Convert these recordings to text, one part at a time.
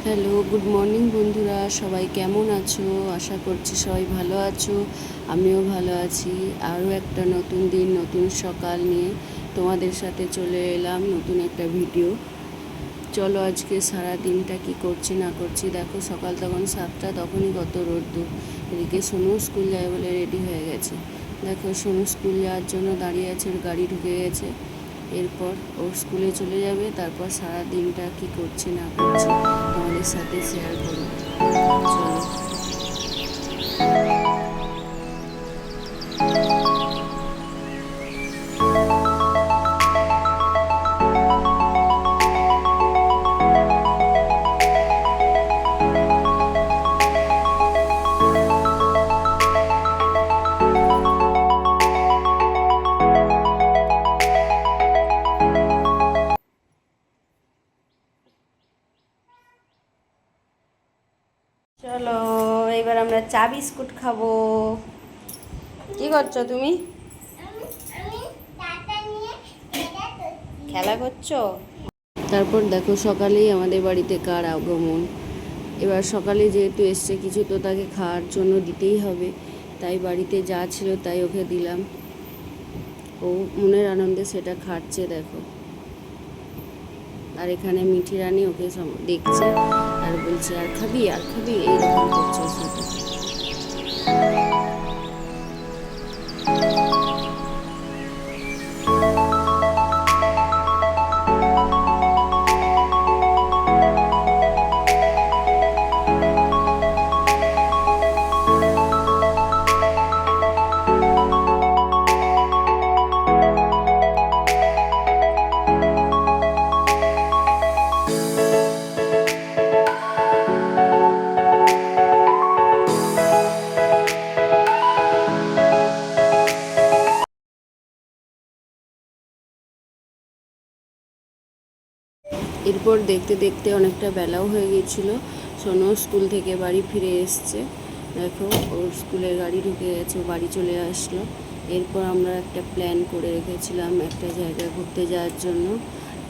Hello, good morning বন্ধুরা, সবাই কেমন আছো? আশা করছি সবাই ভালো আছো। আমিও ভালো আছি। আরও একটা নতুন দিন, নতুন সকাল নিয়ে তোমাদের সাথে চলে এলাম নতুন একটা ভিডিও। চলো আজকে সারা দিনটা কি করছি না করছি দেখো। সকাল তখন 7টা, তখনই কত রোদ্দুর। এদিকে সোনু স্কুল যায় বলে রেডি হয়ে গেছে। দেখো সোনু স্কুল যাওয়ার জন্য দাঁড়িয়ে আছে, ওর গাড়ি ঢুকে গেছে। এরপর ওর স্কুলে চলে যাবে, তারপর সারা দিনটা কি করছি না করছি তোমাদের সাথে শেয়ার করব। চলো। চলো এবার আমরা চা বিস্কুট খাবো। কি করছো তুমি? খেলা করছো? তারপর দেখো সকালেই আমাদের বাড়িতে কার আগমন। এবার সকালে যেহেতু এসছে, কিছু তো তাকে খাওয়ার জন্য দিতেই হবে, তাই বাড়িতে যা ছিল তাই ওকে দিলাম। ও মনের আনন্দে সেটা খাচ্ছে দেখো। আর এখানে মিঠি রানী ওকে দেখছে আর বলছে আর খাবি আর খাবি, এইরকম করছে সেটা। এরপর দেখতে দেখতে অনেকটা বেলাও হয়ে গিয়েছিল। সোনু স্কুল থেকে বাড়ি ফিরে এসছে। দেখো ওর স্কুলের গাড়ি ঢুকে গেছে, বাড়ি চলে আসলো। এরপর আমরা একটা প্ল্যান করে রেখেছিলাম একটা জায়গায় ঘুরতে যাওয়ার জন্য।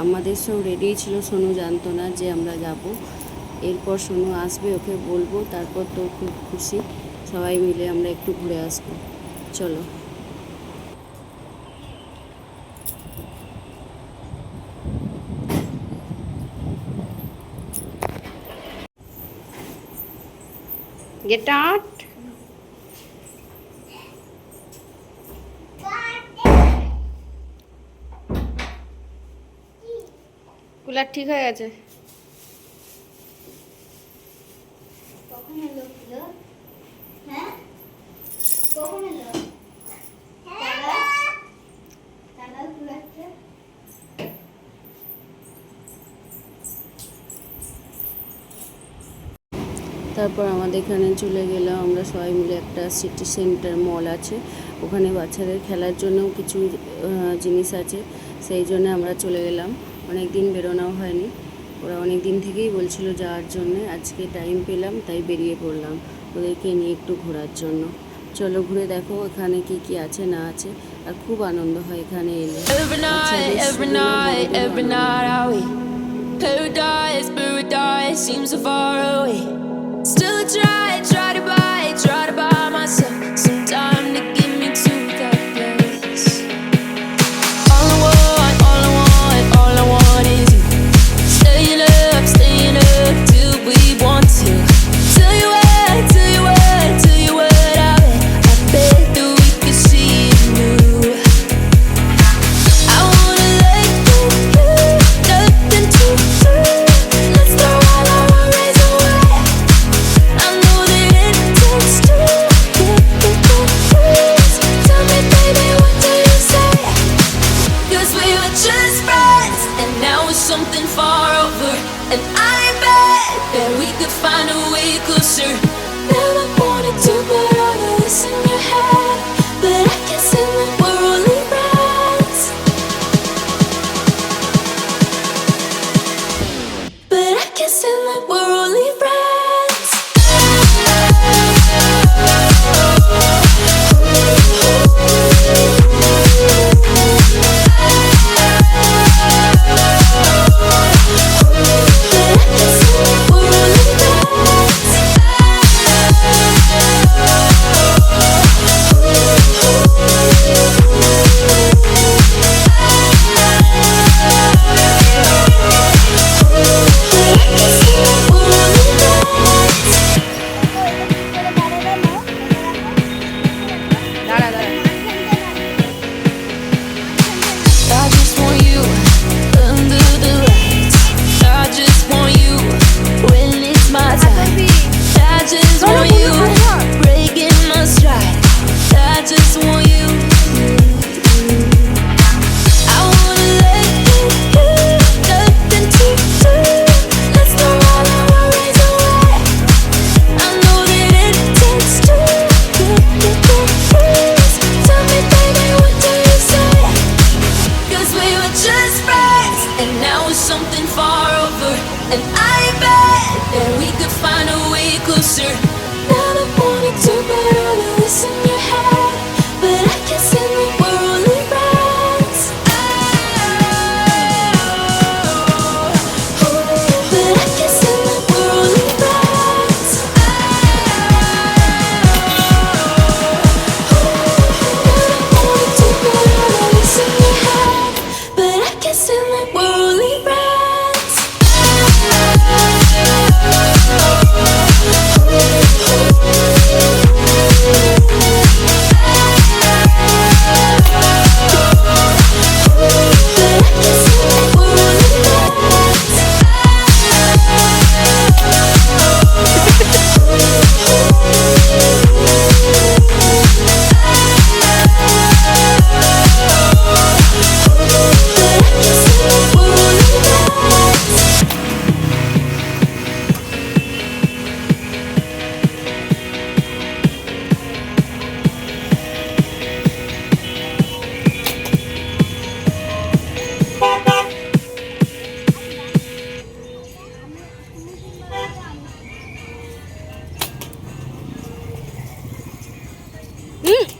আমাদের সব রেডিই ছিল, সোনু জানতো না যে আমরা যাব। এরপর সোনু আসবে, ওকে বলবো, তারপর তো খুব খুশি, সবাই মিলে আমরা একটু ঘুরে আসবো। চলো। Get out. কুলার ঠিক হয়ে গেছে। কখন এলো? হ্যাঁ কখন এলো? কুলারটা তারপর আমাদের এখানে চলে গেলাম আমরা সবাই মিলে, একটা সিটি সেন্টার মল আছে, ওখানে বাচ্চাদের খেলার জন্য কিছু জিনিস আছে, সেই জন্য আমরা চলে গেলাম। অনেক দিন বেরোনোও হয়নি, ওরা অনেক দিন থেকেই বলছিল যাওয়ার জন্যে, আজকে টাইম পেলাম তাই বেরিয়ে পড়লাম ওদেরকে নিয়ে একটু ঘোরার জন্য। চলো ঘুরে দেখো এখানে কি কি আছে না আছে, আর খুব আনন্দ হয় এখানে এলে। Paradise, paradise seems so far away. Still try to buy myself some time to get me to that place. All I want is you. Staying up till we want to. Tell you what, I bet that we could see it new. I wanna let go, nothing to lose. Let's throw all our worries away. I know that it takes two to get me confused. Tell me, baby, what do you say? 'Cause we were just friends, and now it's something far over. And I bet that we could find a way closer. Never wanted to put all of this in your head, but I can see that we're only friends. But I can see that we're only friends. But I can see that we're only far over. And I bet that we could find a way closer. Never wanted to put all of this in your head, but I guess in the we're only friends. But I guess in the we're only friends. Never wanted to put all of this in your head, but I guess in the we're only friends.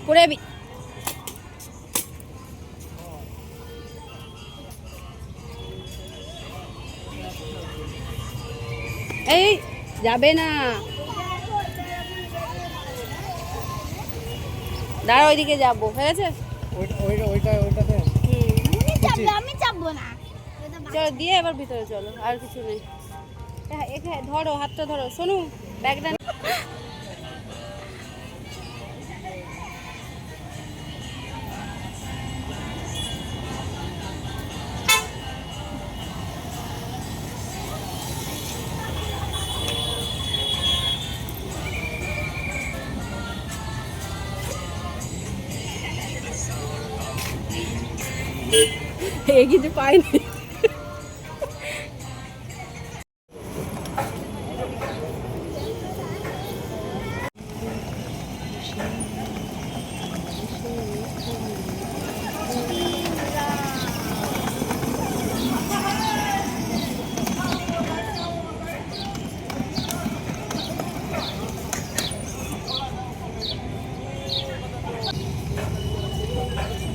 করে যাবি। এই যাবে না, দাঁড়া ওইদিকে যাবো, হয়ে গেছে? আমি চাপবো না। চলো দিয়ে এবার ভিতরে চলো, আর কিছু নেই। এখানে ধরো, হাতটা ধরো, শোনো ব্যাগটা। এ কিছু পাইনি।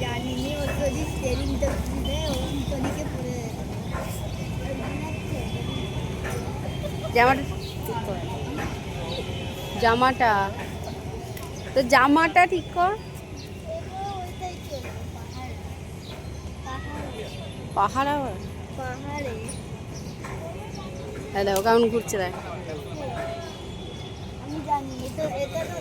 জানিনি ও যদি স্টেরিংটা খুলে ওরকম তলিকে পড়ে জামাটা ঠিক কর, জামাটা তো জামাটা ঠিক কর। ওইটাই চলো পাহাড় আবার পাহাড়ে হ্যাঁ দেখো কেমন ঘুরছে, দেখ। আমি জানি এটা এটা তো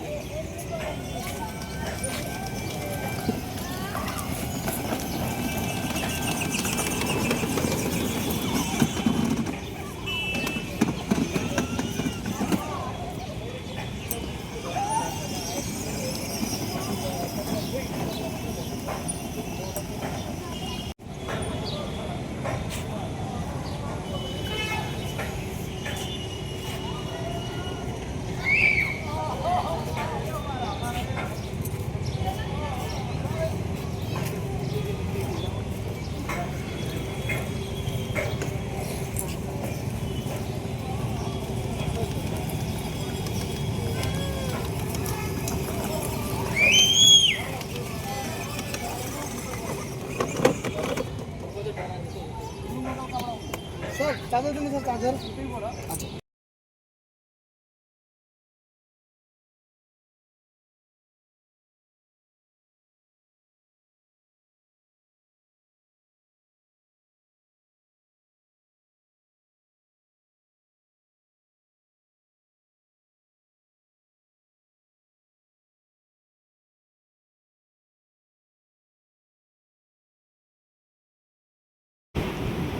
স্যার চার্জার দিন স্যার, চার্জার।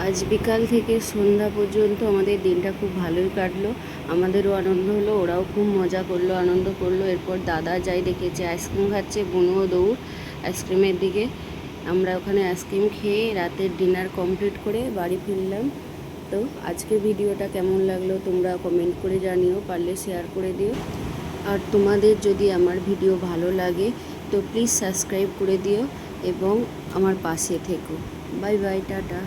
আজ বিকাল থেকে সন্ধ্যা পর্যন্ত আমাদের দিনটা খুব ভালোই কাটলো, আমাদেরও আনন্দ হলো, ওরাও খুব মজা করলো, আনন্দ করলো। এরপর দাদা যাই দেখেছে আইসক্রিম খাচ্ছে, বোনও দৌড় আইসক্রিমের দিকে। আমরা ওখানে আইসক্রিম খেয়ে রাতের ডিনার কমপ্লিট করে বাড়ি ফিরলাম। তো আজকে ভিডিওটা কেমন লাগলো তোমরা কমেন্ট করে জানিও, পারলে শেয়ার করে দিও। আর তোমাদের যদি আমার ভিডিও ভালো লাগে তো প্লিজ সাবস্ক্রাইব করে দিও এবং আমার পাশে থেকো। Bye bye, tata.